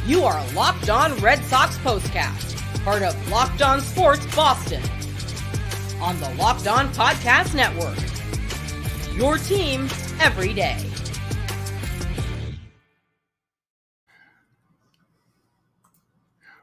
You are Locked On Red Sox POSTCAST, part of Locked On Sports Boston, on the Locked On Podcast Network. Your team every day.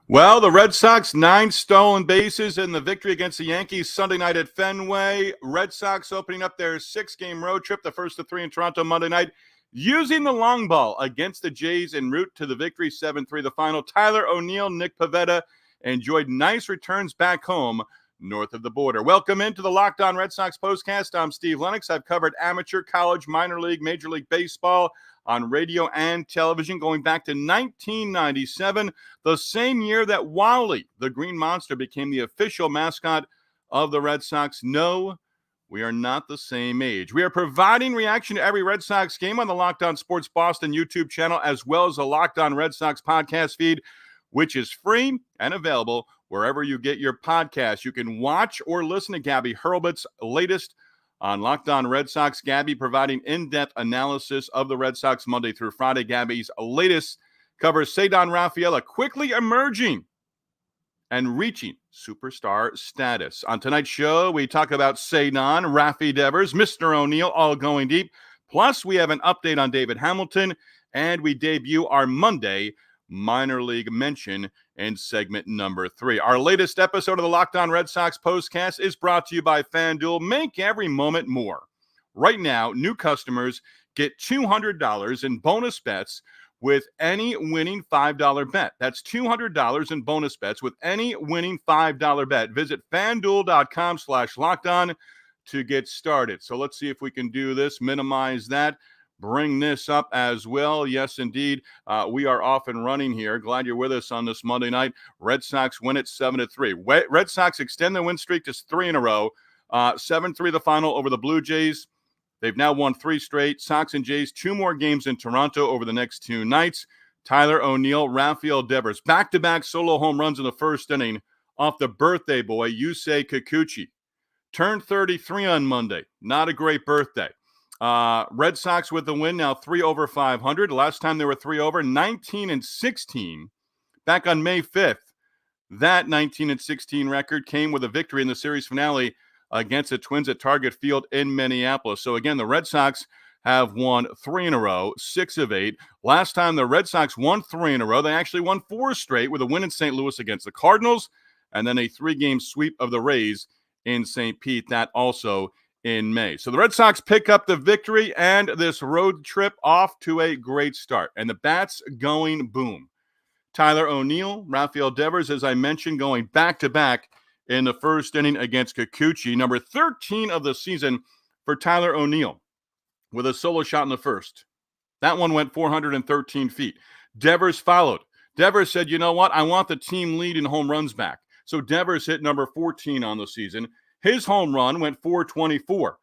Well, the Red Sox, 9 stolen bases in the victory against the Yankees Sunday night at Fenway. Red Sox opening up their 6-game road trip, the first of 3 in Toronto Monday night, using the long ball against the Jays en route to the victory, 7-3 the final. Tyler O'Neil, Nick Pivetta enjoyed nice returns back home north of the border. Welcome into the Locked On Red Sox postcast. I'm Steve Lennox. I've covered amateur, college, minor league, Major League Baseball on radio and television going back to 1997, the same year that Wally, the Green Monster, became the official mascot of the Red Sox. No, we are not the same age. We are providing reaction to every Red Sox game on the Locked On Sports Boston YouTube channel, as well as the Locked On Red Sox podcast feed, which is free and available wherever you get your podcasts. You can watch or listen to Gabby Hurlbut's latest on Locked On Red Sox. Gabby providing in-depth analysis of the Red Sox Monday through Friday. Gabby's latest covers Cedar Rafaela quickly emerging and reaching superstar status. On tonight's show, we talk about Cedar, Rafi Devers, Mr. O'Neil, all going deep. Plus, we have an update on David Hamilton, and we debut our Monday minor league mention in segment number 3. Our latest episode of the Locked On Red Sox postcast is brought to you by FanDuel. Make every moment more. Right now, new customers get $200 in bonus bets with any winning $5 bet. That's $200 in bonus bets with any winning $5 bet. Visit FanDuel.com/lockedon to get started. So let's see if we can do this, minimize that, bring this up as well. Yes, indeed. We are off and running here. Glad you're with us on this Monday night. Red Sox win it 7-3. Red Sox extend their win streak to 3 in a row. 7-3 the final over the Blue Jays. They've now won 3 straight. Sox and Jays, 2 more games in Toronto over the next 2 nights. Tyler O'Neil, Rafael Devers, back-to-back solo home runs in the first inning off the birthday boy, Yusei Kikuchi. Turned 33 on Monday. Not a great birthday. Red Sox with the win, now 3 over 500. Last time they were 3 over, 19-16. Back on May 5th, that 19-16 record came with a victory in the series finale against the Twins at Target Field in Minneapolis. So again, the Red Sox have won 3 in a row, 6 of 8. Last time the Red Sox won 3 in a row, they actually won 4 straight with a win in St. Louis against the Cardinals, and then a 3-game sweep of the Rays in St. Pete, that also in May. So the Red Sox pick up the victory and this road trip off to a great start. And the bats going boom. Tyler O'Neil, Rafael Devers, as I mentioned, going back-to-back in the first inning against Kikuchi. Number 13 of the season for Tyler O'Neil with a solo shot in the first. That one went 413 feet. Devers followed. Devers said, you know what? I want the team lead in home runs back. So Devers hit number 14 on the season. His home run went 424.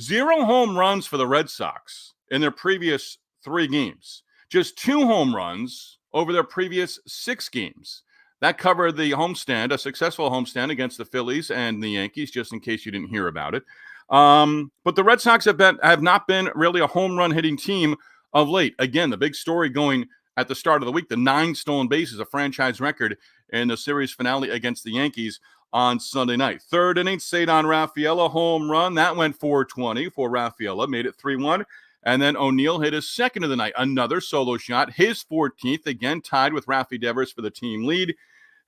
0 home runs for the Red Sox in their previous 3 games. Just 2 home runs over their previous 6 games. That covered the homestand, a successful homestand against the Phillies and the Yankees, just in case you didn't hear about it. But the Red Sox have not been really a home run hitting team of late. Again, the big story going at the start of the week, the 9 stolen bases, a franchise record in the series finale against the Yankees on Sunday night. Third inning, Cedar Rafaela home run. That went 420 for Rafaela, made it 3-1. And then O'Neil hit his second of the night, another solo shot, his 14th, again tied with Rafi Devers for the team lead.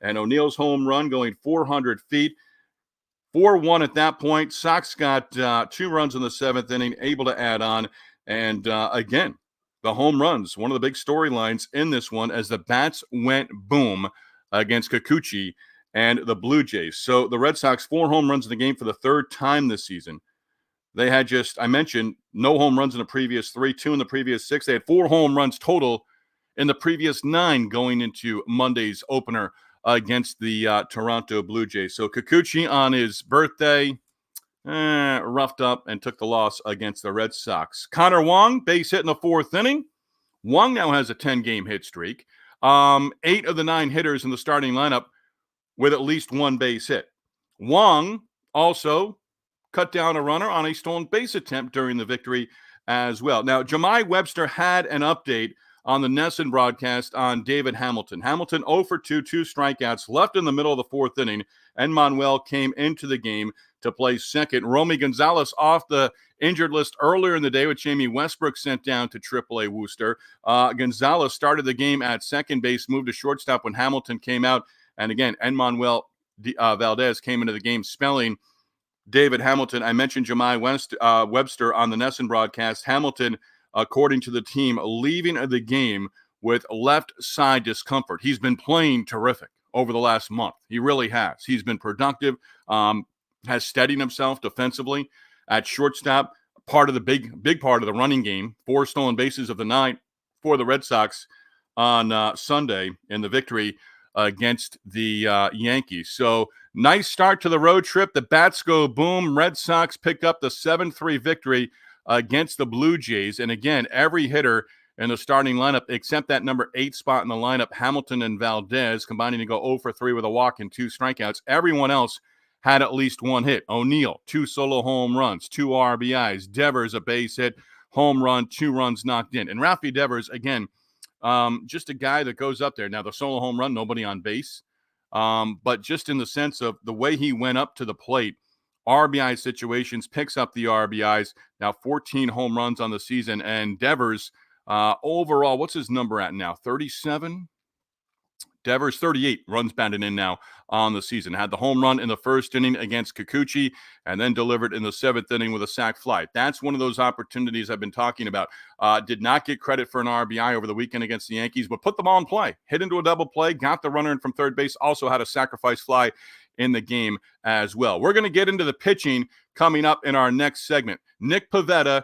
And O'Neil's home run going 400 feet, 4-1 at that point. Sox got 2 runs in the 7th inning, able to add on. And again, the home runs, one of the big storylines in this one as the bats went boom against Kikuchi and the Blue Jays. So the Red Sox, 4 home runs in the game for the 3rd time this season. They had just, I mentioned, no home runs in the previous 3, 2 in the previous 6. They had 4 home runs total in the previous 9 going into Monday's opener against the Toronto Blue Jays. So Kikuchi on his birthday roughed up and took the loss against the Red Sox. Connor Wong, base hit in the 4th inning. Wong now has a 10-game hit streak. 8 of the 9 hitters in the starting lineup with at least 1 base hit. Wong also cut down a runner on a stolen base attempt during the victory as well. Now, Jahmai Webster had an update on the Nesson broadcast on David Hamilton. Hamilton 0 for 2, 2 strikeouts, left in the middle of the fourth inning, and Manuel came into the game to play second. Romy Gonzalez off the injured list earlier in the day with Jamie Westbrook sent down to AAA Worcester. Gonzalez started the game at second base, moved to shortstop when Hamilton came out. And again, Manuel Valdez came into the game spelling David Hamilton. I mentioned Jemai Webster on the Nesson broadcast. Hamilton, according to the team, leaving the game with left side discomfort. He's been playing terrific over the last month. He really has. He's been productive, has steadied himself defensively at shortstop. Part of the big part of the running game. 4 stolen bases of the night for the Red Sox on Sunday in the victory against the Yankees. So nice start to the road trip. The bats go boom. Red Sox pick up the 7-3 victory against the Blue Jays. And again, every hitter in the starting lineup, except that number 8 spot in the lineup, Hamilton and Valdez, combining to go 0 for 3 with a walk and 2 strikeouts. Everyone else had at least one hit. O'Neil, 2 solo home runs, 2 RBIs. Devers, a base hit, home run, 2 runs knocked in. And Rafi Devers, again, just a guy that goes up there. Now, the solo home run, nobody on base. But just in the sense of the way he went up to the plate, RBI situations, picks up the RBIs. Now 14 home runs on the season. And Devers, overall, what's his number at now? 37? Devers, 38 runs batted in now on the season. Had the home run in the first inning against Kikuchi and then delivered in the 7th inning with a sac fly. That's one of those opportunities I've been talking about. Did not get credit for an RBI over the weekend against the Yankees, but put them all in play. Hit into a double play, got the runner in from third base, also had a sacrifice fly in the game as well. We're going to get into the pitching coming up in our next segment. Nick Pivetta,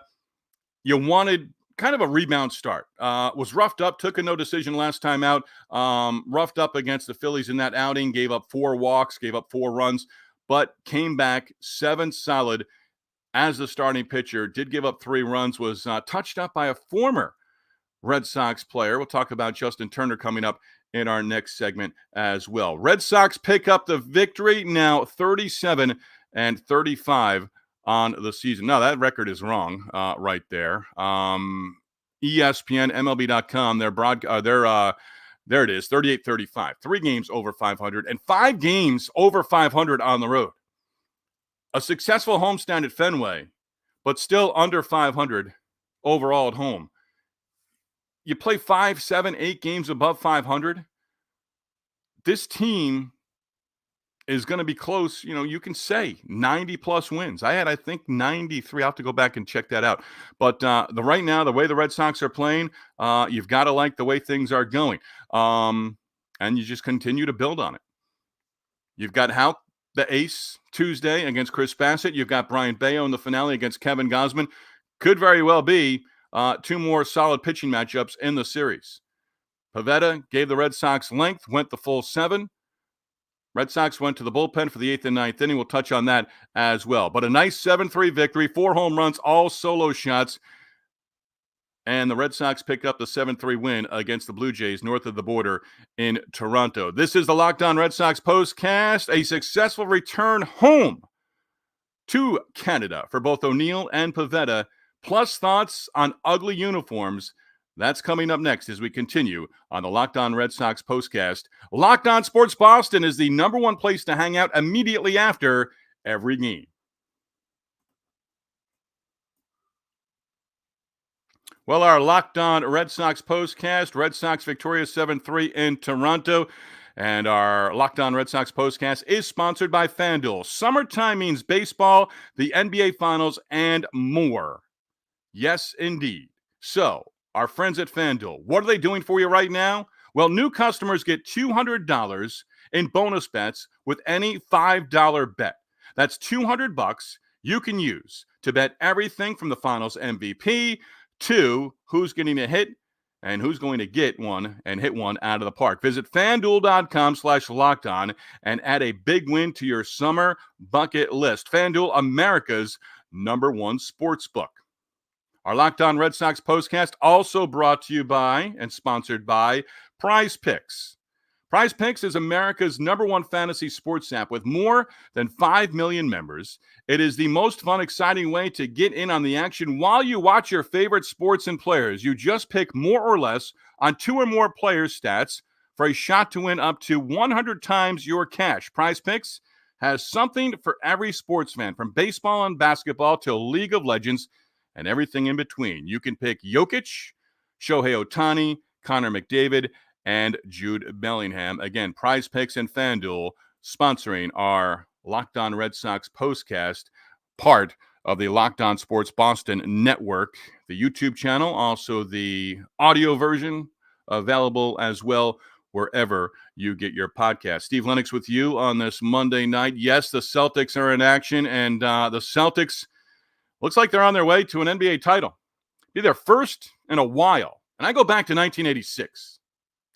you wanted kind of a rebound start. Was roughed up, took a no decision last time out. Roughed up against the Phillies in that outing, gave up 4 walks, gave up 4 runs, but came back 7 solid as the starting pitcher. Did give up 3 runs, was touched up by a former Red Sox player. We'll talk about Justin Turner coming up in our next segment as well. Red Sox pick up the victory, now 37-35 on the season. No, that record is wrong right there. ESPN, MLB.com, there it is, 38-35. 3 games over 500 and 5 games over 500 on the road. A successful homestand at Fenway, but still under 500 overall at home. You play 5, 7, 8 games above 500. This team is going to be close. You know, you can say 90-plus wins. I think, 93. I'll have to go back and check that out. But right now, the way the Red Sox are playing, you've got to like the way things are going. And you just continue to build on it. You've got Houck, the ace, Tuesday against Chris Bassett. You've got Brian Bayo in the finale against Kevin Gausman. Could very well be 2 more solid pitching matchups in the series. Pivetta gave the Red Sox length, went the full 7. Red Sox went to the bullpen for the 8th and 9th inning. We'll touch on that as well. But a nice 7-3 victory, 4 home runs, all solo shots. And the Red Sox pick up the 7-3 win against the Blue Jays north of the border in Toronto. This is the Locked On Red Sox postcast, a successful return home to Canada for both O'Neil and Pivetta, plus thoughts on ugly uniforms. That's coming up next as we continue on the Locked On Red Sox postcast. Locked On Sports Boston is the number 1 place to hang out immediately after every game. Well, our Locked On Red Sox postcast, Red Sox victorious 7-3 in Toronto. And our Locked On Red Sox postcast is sponsored by FanDuel. Summertime means baseball, the NBA Finals, and more. Yes, indeed. So, our friends at FanDuel, what are they doing for you right now? Well, new customers get $200 in bonus bets with any $5 bet. That's $200 you can use to bet everything from the Finals MVP to who's getting a hit and who's going to get one and hit one out of the park. Visit FanDuel.com/lockedon and add a big win to your summer bucket list. FanDuel, America's #1 sportsbook. Our Locked On Red Sox postcast also brought to you by and sponsored by Prize Picks. Prize Picks is America's #1 fantasy sports app with more than 5 million members. It is the most fun, exciting way to get in on the action while you watch your favorite sports and players. You just pick more or less on 2 or more players' stats for a shot to win up to 100 times your cash. Prize Picks has something for every sports fan, from baseball and basketball to League of Legends and everything in between. You can pick Jokic, Shohei Ohtani, Connor McDavid, and Jude Bellingham. Again, Prize Picks and FanDuel sponsoring our Locked On Red Sox postcast, part of the Locked On Sports Boston network, the YouTube channel, also the audio version available as well wherever you get your podcast. Steve Lennox with you on this Monday night. Yes, the Celtics are in action, and the Celtics looks like they're on their way to an NBA title. Be their first in a while. And I go back to 1986.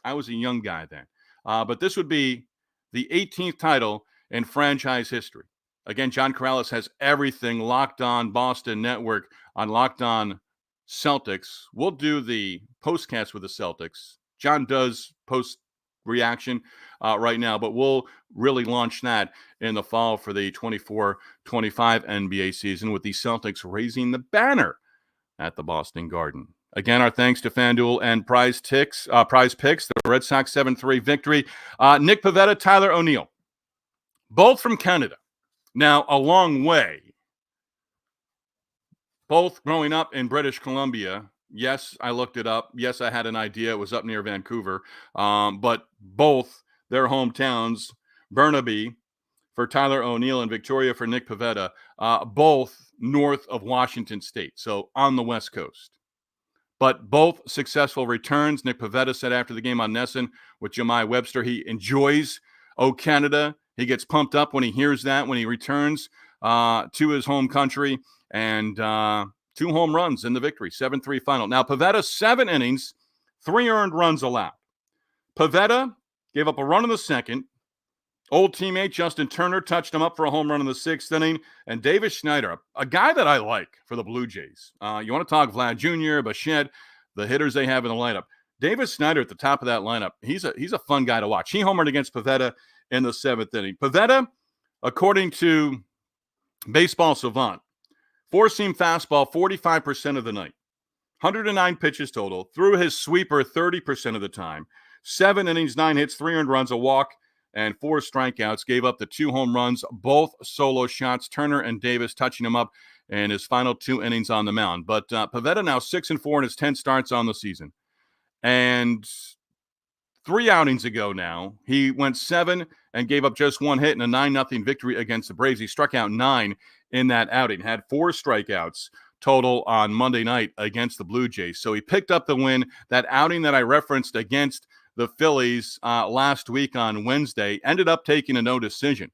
I was a young guy then. But this would be the 18th title in franchise history. Again, John Corrales has everything Locked On Boston Network on Locked On Celtics. We'll do the postcast with the Celtics. John does post reaction right now, but we'll really launch that in the fall for the 24-25 NBA season with the Celtics raising the banner at the Boston Garden. Again, our thanks to FanDuel and Prize Picks, the Red Sox 7-3 victory. Nick Pivetta, Tyler O'Neil, both from Canada. Now, a long way. Both growing up in British Columbia. Yes, I looked it up. Yes, I had an idea. It was up near Vancouver. But both their hometowns, Burnaby for Tyler O'Neil and Victoria for Nick Pivetta, both north of Washington State, so on the West Coast. But both successful returns. Nick Pivetta said after the game on Nesson with Jemai Webster, he enjoys Canada. He gets pumped up when he hears that, when he returns to his home country. And 2 home runs in the victory, 7-3 final. Now, Pivetta, 7 innings, 3 earned runs allowed. Pivetta gave up a run in the second. Old teammate Justin Turner touched him up for a home run in the 6th inning. And Davis Schneider, a guy that I like for the Blue Jays. You want to talk Vlad Jr., Bichette, the hitters they have in the lineup. Davis Schneider at the top of that lineup, he's a fun guy to watch. He homered against Pivetta in the 7th inning. Pivetta, according to Baseball Savant, 4-seam fastball 45% of the night. 109 pitches total. Threw his sweeper 30% of the time. 7 innings, 9 hits, 3 earned runs, a walk, and 4 strikeouts. Gave up the 2 home runs, both solo shots. Turner and Davis touching him up in his final 2 innings on the mound. But Pivetta now 6-4 in his 10 starts on the season. And 3 outings ago now, he went 7 and gave up just 1 hit in a 9-0 victory against the Braves. He struck out 9 in that outing, had 4 strikeouts total on Monday night against the Blue Jays. So he picked up the win. That outing that I referenced against the Phillies last week on Wednesday ended up taking a no decision.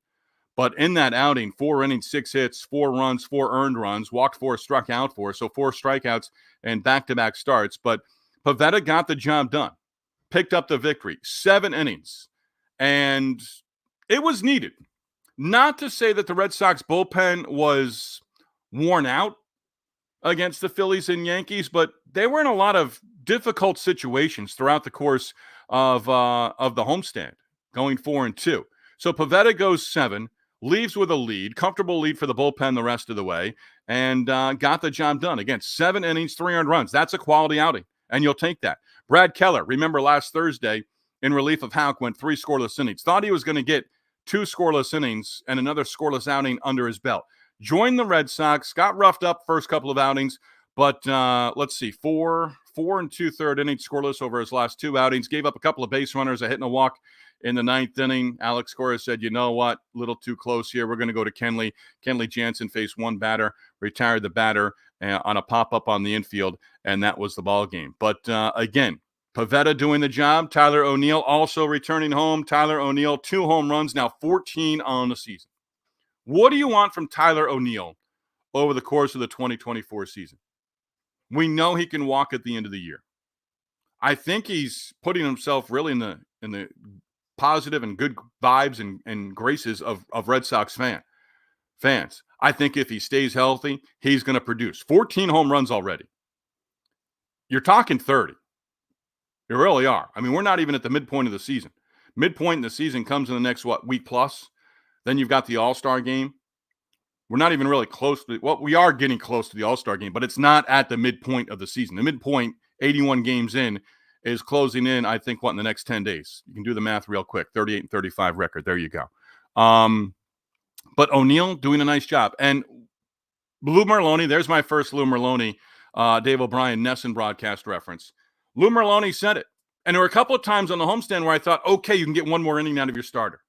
But in that outing, 4 innings, 6 hits, 4 runs, 4 earned runs, walked 4, struck out 4. So 4 strikeouts and back-to-back starts. But Pivetta got the job done. Picked up the victory, 7 innings. And it was needed. Not to say that the Red Sox bullpen was worn out against the Phillies and Yankees, but they were in a lot of difficult situations throughout the course of the homestand, going 4-2. So Pivetta goes 7, leaves with a lead, comfortable lead for the bullpen the rest of the way, and got the job done. Again, 7 innings, 3 earned runs. That's a quality outing, and you'll take that. Brad Keller, remember last Thursday, in relief of Houck, went 3 scoreless innings. Thought he was going to get 2 scoreless innings and another scoreless outing under his belt. Joined the Red Sox, got roughed up first couple of outings, but let's see, 4 2/3 innings scoreless over his last 2 outings. Gave up a couple of base runners, a hit and a walk in the 9th inning. Alex Cora said, you know what, a little too close here. We're going to go to Kenley. Kenley Jansen faced 1 batter, retired the batter on a pop-up on the infield, and that was the ball game. But again, Pivetta doing the job. Tyler O'Neil also returning home. Tyler O'Neil, 2 home runs, now 14 on the season. What do you want from Tyler O'Neil over the course of the 2024 season? We know he can walk at the end of the year. I think he's putting himself really in the positive and good vibes and graces of Red Sox fans. I think if he stays healthy, he's going to produce 14 home runs already. You're talking 30. You really are. I mean, we're not even at the midpoint of the season. Midpoint in the season comes in the next, week plus? Then you've got the All-Star game. We're not even really close to, we are getting close to the All-Star game, but it's not at the midpoint of the season. The midpoint, 81 games in, is closing in, I think, in the next 10 days. You can do the math real quick. 38-35 record. There you go. But O'Neil doing a nice job. And Lou Merloni, there's my first Lou Merloni, Dave O'Brien, Nesson broadcast reference. Lou Merloni said it. And there were a couple of times on the homestand where I thought, okay, you can get one more inning out of your starter.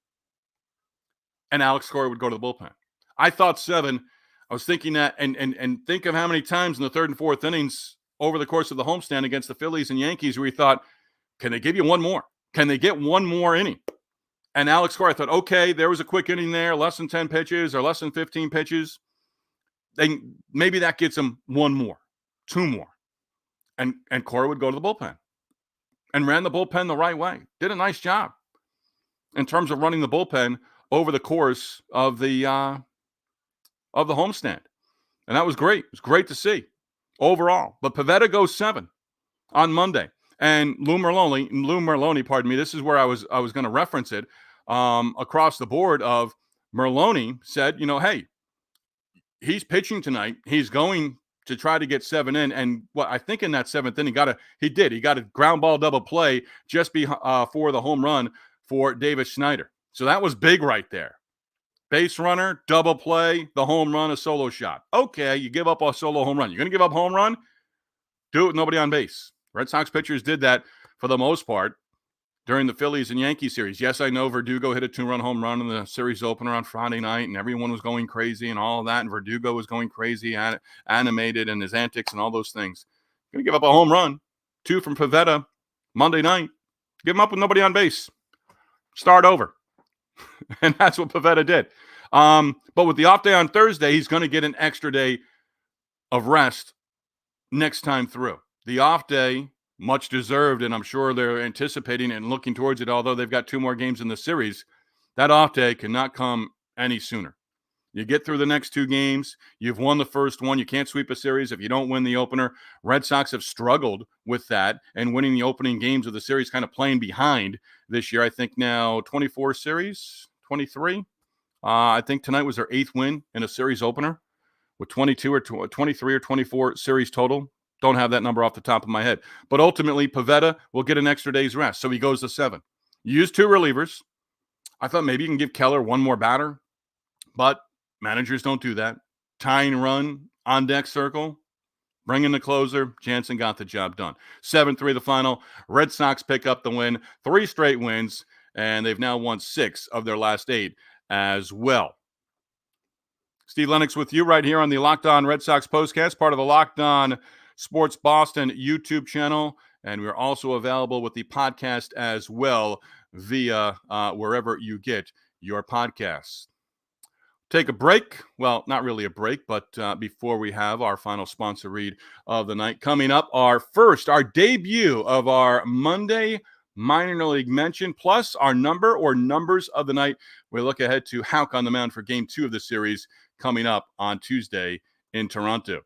And Alex Cora would go to the bullpen. I thought 7. I was thinking that, and think of how many times in the 3rd and 4th innings over the course of the homestand against the Phillies and Yankees where we thought, can they give you one more? Can they get one more inning? And Alex Cora, I thought, okay, there was a quick inning there, less than 10 pitches or less than 15 pitches. Then maybe that gets them one more, 2 more. And Cora would go to the bullpen and ran the bullpen the right way. Did a nice job in terms of running the bullpen over the course of the homestand. And that was great. It was great to see overall. But Pivetta goes 7 on Monday. And Lou Merloni, pardon me, this is where I was going to reference it across the board of Merloni said, hey, he's pitching tonight. He's going to try to get 7 in. And I think in that 7th inning, he got a ground ball double play just for the home run for Davis Schneider. So that was big right there. Base runner, double play, the home run, a solo shot. Okay, you give up a solo home run. You're going to give up home run? Do it with nobody on base. Red Sox pitchers did that for the most part during the Phillies and Yankees series. Yes, I know Verdugo hit a 2-run home run in the series opener on Friday night, and everyone was going crazy and all of that, and Verdugo was going crazy, animated, and his antics and all those things. Going to give up a home run. 2 from Pivetta Monday night. Give him up with nobody on base. Start over. And that's what Pivetta did. But with the off day on Thursday, he's going to get an extra day of rest next time through. The off day, much deserved, and I'm sure they're anticipating and looking towards it, although they've got 2 more games in the series. That off day cannot come any sooner. You get through the next 2 games. You've won the first one. You can't sweep a series if you don't win the opener. Red Sox have struggled with that and winning the opening games of the series, kind of playing behind this year. I think now 24 series, 23. I think tonight was their 8th win in a series opener with 22 or 23 or 24 series total. Don't have that number off the top of my head. But ultimately, Pivetta will get an extra day's rest, so he goes to 7. You use 2 relievers. I thought maybe you can give Keller one more batter, but managers don't do that. Tying run, on deck circle, bring in the closer. Jansen got the job done. 7-3 the final. Red Sox pick up the win. 3 straight wins, and they've now won 6 of their last 8 as well. Steve Lennox with you right here on the Locked On Red Sox postcast, part of the Locked On Sports Boston YouTube channel, and we're also available with the podcast as well via wherever you get your podcasts. Take a break. Well, not really a break, but before we have our final sponsor read of the night, coming up, our debut of our Monday minor league mention, plus our numbers of the night. We look ahead to Houck on the mound for Game 2 of the series coming up on Tuesday in Toronto.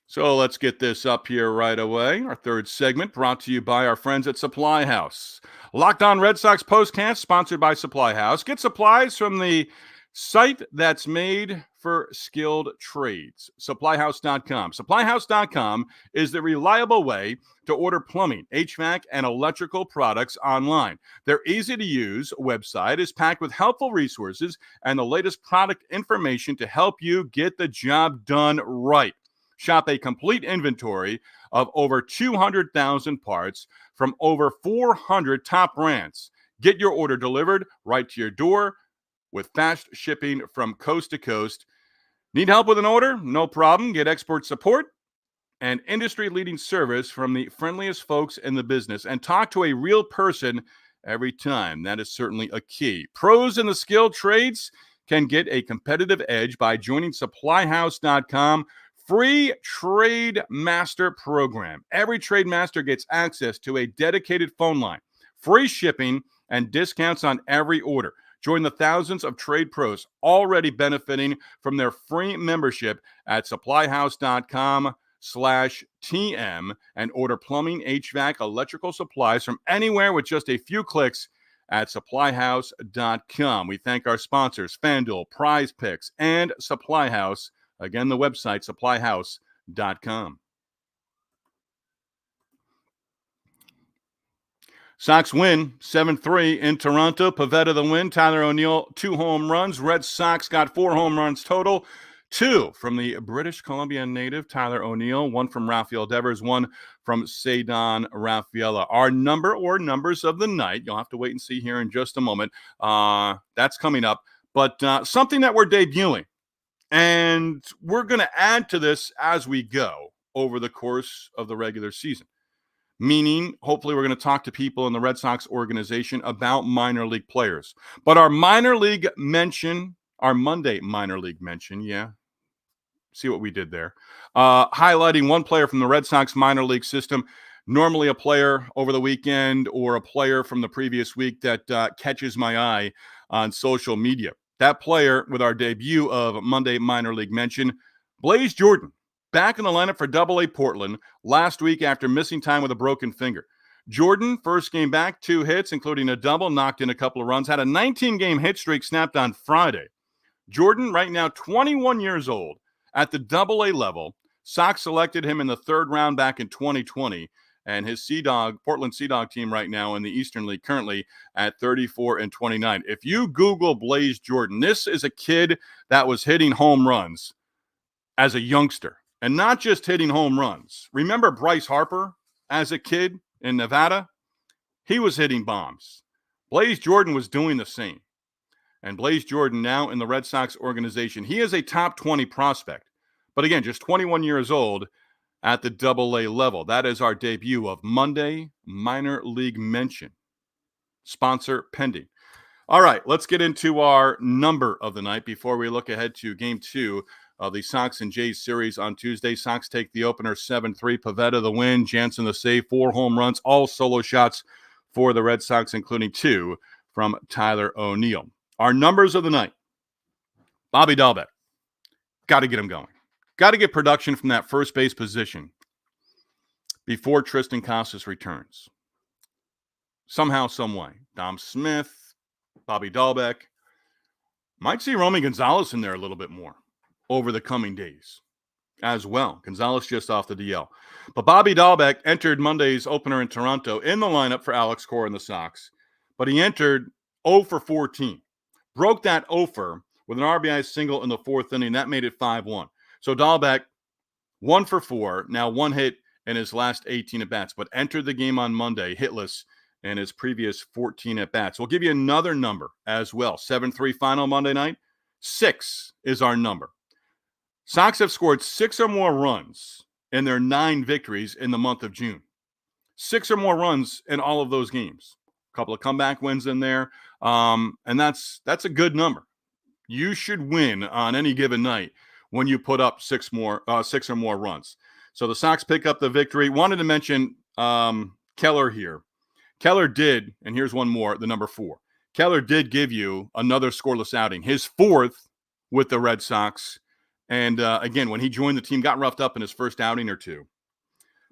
So let's get this up here right away. Our third segment brought to you by our friends at Supply House. Locked On Red Sox postcast sponsored by Supply House. Get supplies from the site that's made for skilled trades. SupplyHouse.com. SupplyHouse.com is the reliable way to order plumbing, HVAC, and electrical products online. Their easy-to-use website is packed with helpful resources and the latest product information to help you get the job done right. Shop a complete inventory of over 200,000 parts from over 400 top brands. Get your order delivered right to your door with fast shipping from coast to coast. Need help with an order? No problem. Get expert support and industry-leading service from the friendliest folks in the business. And talk to a real person every time. That is certainly a key. Pros in the skilled trades can get a competitive edge by joining SupplyHouse.com. Free Trade Master program. Every Trade Master gets access to a dedicated phone line, free shipping, and discounts on every order. Join the thousands of trade pros already benefiting from their free membership at SupplyHouse.com. supplyhouse.com/TM and order plumbing, HVAC, electrical supplies from anywhere with just a few clicks at supplyhouse.com. We thank our sponsors, FanDuel, Prize Picks, and Supply House. Again, the website, supplyhouse.com. Sox win 7-3 in Toronto. Pivetta the win. Tyler O'Neil, 2 home runs. Red Sox got 4 home runs total. 2 from the British Columbia native, Tyler O'Neil. 1 from Rafael Devers. 1 from Cedar Rafaela. Our number or numbers of the night, you'll have to wait and see here in just a moment. That's coming up. But something that we're debuting. And we're going to add to this as we go over the course of the regular season. Meaning, hopefully, we're going to talk to people in the Red Sox organization about minor league players. But our minor league mention, our Monday minor league mention, yeah, see what we did there, highlighting one player from the Red Sox minor league system, normally a player over the weekend or a player from the previous week that catches my eye on social media. That player with our debut of Monday minor league mention, Blaze Jordan. Back in the lineup for Double-A Portland last week after missing time with a broken finger. Jordan, first game back, 2 hits, including a double, knocked in a couple of runs, had a 19-game hit streak snapped on Friday. Jordan, right now 21 years old, at the Double-A level. Sox selected him in the 3rd round back in 2020, and his Portland Sea Dog team right now in the Eastern League currently at 34-29. If you Google Blaze Jordan, this is a kid that was hitting home runs as a youngster. And not just hitting home runs. Remember Bryce Harper as a kid in Nevada? He was hitting bombs. Blaze Jordan was doing the same. And Blaze Jordan now in the Red Sox organization. He is a top 20 prospect. But again, just 21 years old at the Double-A level. That is our debut of Monday Minor League Mention. Sponsor pending. All right, let's get into our number of the night before we look ahead to Game 2 of the Sox and Jays series on Tuesday. Sox take the opener 7-3. Pivetta the win. Jansen the save. 4 home runs. All solo shots for the Red Sox, including 2 from Tyler O'Neil. Our numbers of the night. Bobby Dahlbeck. Got to get him going. Got to get production from that first base position before Tristan Casas returns. Somehow, some way. Dom Smith, Bobby Dahlbeck. Might see Romy Gonzalez in there a little bit more over the coming days as well. Gonzalez just off the DL. But Bobby Dahlbeck entered Monday's opener in Toronto in the lineup for Alex Cora and the Sox. But he entered 0 for 14. Broke that 0 for with an RBI single in the 4th inning. That made it 5-1. So Dahlbeck, 1 for 4, now 1 hit in his last 18 at-bats, but entered the game on Monday hitless in his previous 14 at-bats. We'll give you another number as well. 7-3 final Monday night. 6 is our number. Sox have scored 6 or more runs in their 9 victories in the month of June. 6 or more runs in all of those games. A couple of comeback wins in there, and that's a good number. You should win on any given night when you put up 6 or more runs. So the Sox pick up the victory. Wanted to mention Keller here. Keller did, and here's one more, the number 4. Keller did give you another scoreless outing, his 4th with the Red Sox. And again, when he joined the team, got roughed up in his first outing or 2.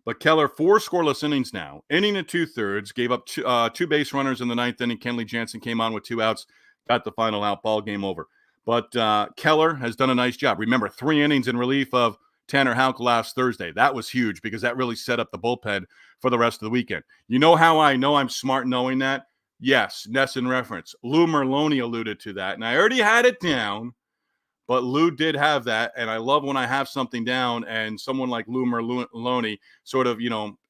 But Keller, 4 scoreless innings now. Inning and 2/3, gave up 2 base runners in the 9th inning. Kenley Jansen came on with 2 outs, got the final out, ball game over. But Keller has done a nice job. Remember, 3 innings in relief of Tanner Houck last Thursday. That was huge because that really set up the bullpen for the rest of the weekend. You know how I know I'm smart knowing that? Yes, Nesson reference. Lou Merloni alluded to that, and I already had it down. But Lou did have that, and I love when I have something down and someone like Lou Merloni sort of,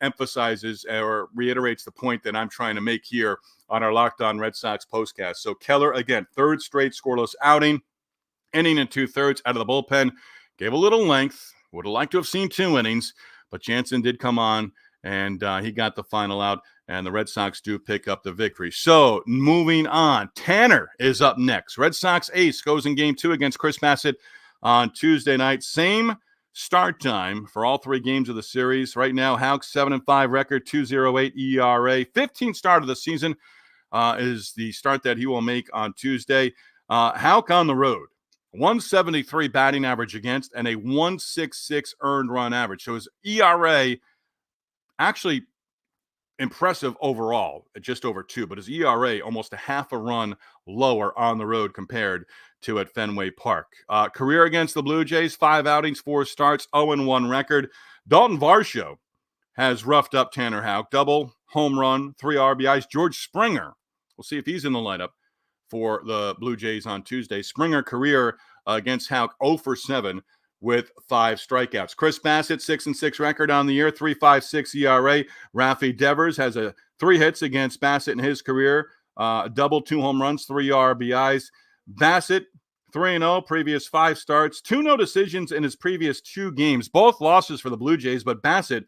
emphasizes or reiterates the point that I'm trying to make here on our Locked On Red Sox postcast. So Keller, again, 3rd straight scoreless outing, inning and 2/3 out of the bullpen. Gave a little length. Would have liked to have seen 2 innings, but Jansen did come on, and he got the final out, and the Red Sox do pick up the victory. So, moving on, Tanner is up next. Red Sox ace goes in Game 2 against Chris Bassett on Tuesday night. Same start time for all 3 games of the series. Right now, Houck's 7-5 record, 2.08 ERA. 15th start of the season is the start that he will make on Tuesday. Houck on the road. 173 batting average against, and a 166 earned run average. So his ERA actually impressive overall at just over 2, but his ERA almost a half a run lower on the road compared to at Fenway Park. Career against the Blue Jays, 5 outings, 4 starts, 0-1 record. Dalton Varsho has roughed up Tanner Houck. Double, home run, 3 RBIs. George Springer, we'll see if he's in the lineup for the Blue Jays on Tuesday. Springer career against Houck 0-for-7 with 5 strikeouts. Chris Bassett, 6-6 record on the year, 3.56 ERA. Rafi Devers has 3 hits against Bassett in his career, double, 2 home runs, 3 RBIs. Bassett, 3-0, previous 5 starts, 2 no decisions in his previous 2 games, both losses for the Blue Jays, but Bassett,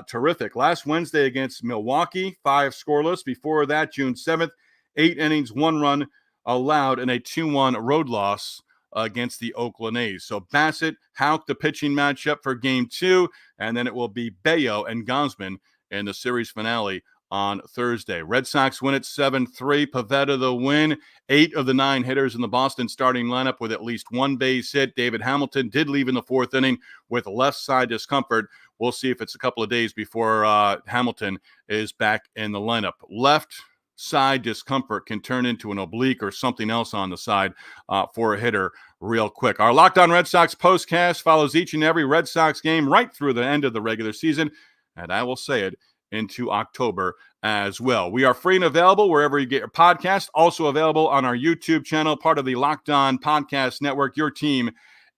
terrific. Last Wednesday against Milwaukee, 5 scoreless. Before that, June 7th, 8 innings, 1 run allowed, and a 2-1 road loss against the Oakland A's. So Bassett, Houck, the pitching matchup for Game 2, and then it will be Bayo and Gosman in the series finale on Thursday. Red Sox win at 7-3. Pivetta the win. 8 of the 9 hitters in the Boston starting lineup with at least 1 base hit. David Hamilton did leave in the 4th inning with left side discomfort. We'll see if it's a couple of days before Hamilton is back in the lineup. Left side discomfort can turn into an oblique or something else on the side for a hitter real quick. Our Locked On Red Sox postcast follows each and every Red Sox game right through the end of the regular season, and I will say it, into October as well. We are free and available wherever you get your podcast, also available on our YouTube channel, part of the Locked On Podcast Network, your team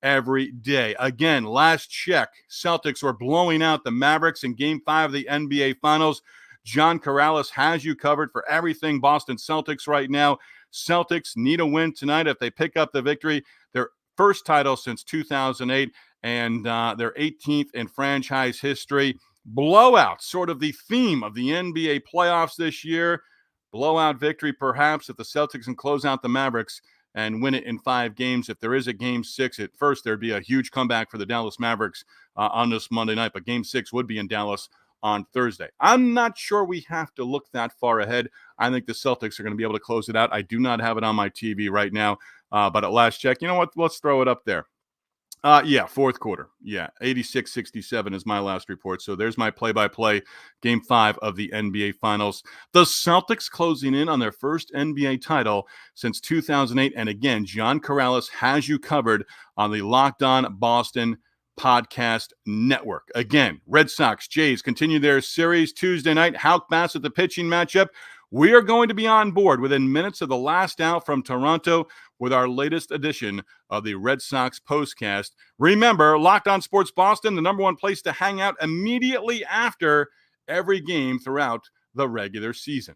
every day. Again, last check, Celtics were blowing out the Mavericks in Game 5 of the NBA Finals. John Corrales has you covered for everything Boston Celtics right now. Celtics need a win tonight. If they pick up the victory, their first title since 2008 and their 18th in franchise history. Blowout, sort of the theme of the NBA playoffs this year. Blowout victory, perhaps, if the Celtics can close out the Mavericks and win it in 5 games. If there is a Game 6, at first there'd be a huge comeback for the Dallas Mavericks on this Monday night, but Game 6 would be in Dallas on Thursday. I'm not sure we have to look that far ahead. I think the Celtics are going to be able to close it out. I do not have it on my TV right now, but at last check, you know what? Let's throw it up there. Yeah, 4th quarter. Yeah, 86-67 is my last report. So there's my play-by-play Game 5 of the NBA Finals. The Celtics closing in on their first NBA title since 2008. And again, John Corrales has you covered on the Locked On Boston Podcast Network. Again, Red Sox, Jays continue their series Tuesday night. Houck Bassett, the pitching matchup. We are going to be on board within minutes of the last out from Toronto with our latest edition of the Red Sox postcast. Remember, Locked On Sports Boston, the number 1 place to hang out immediately after every game throughout the regular season.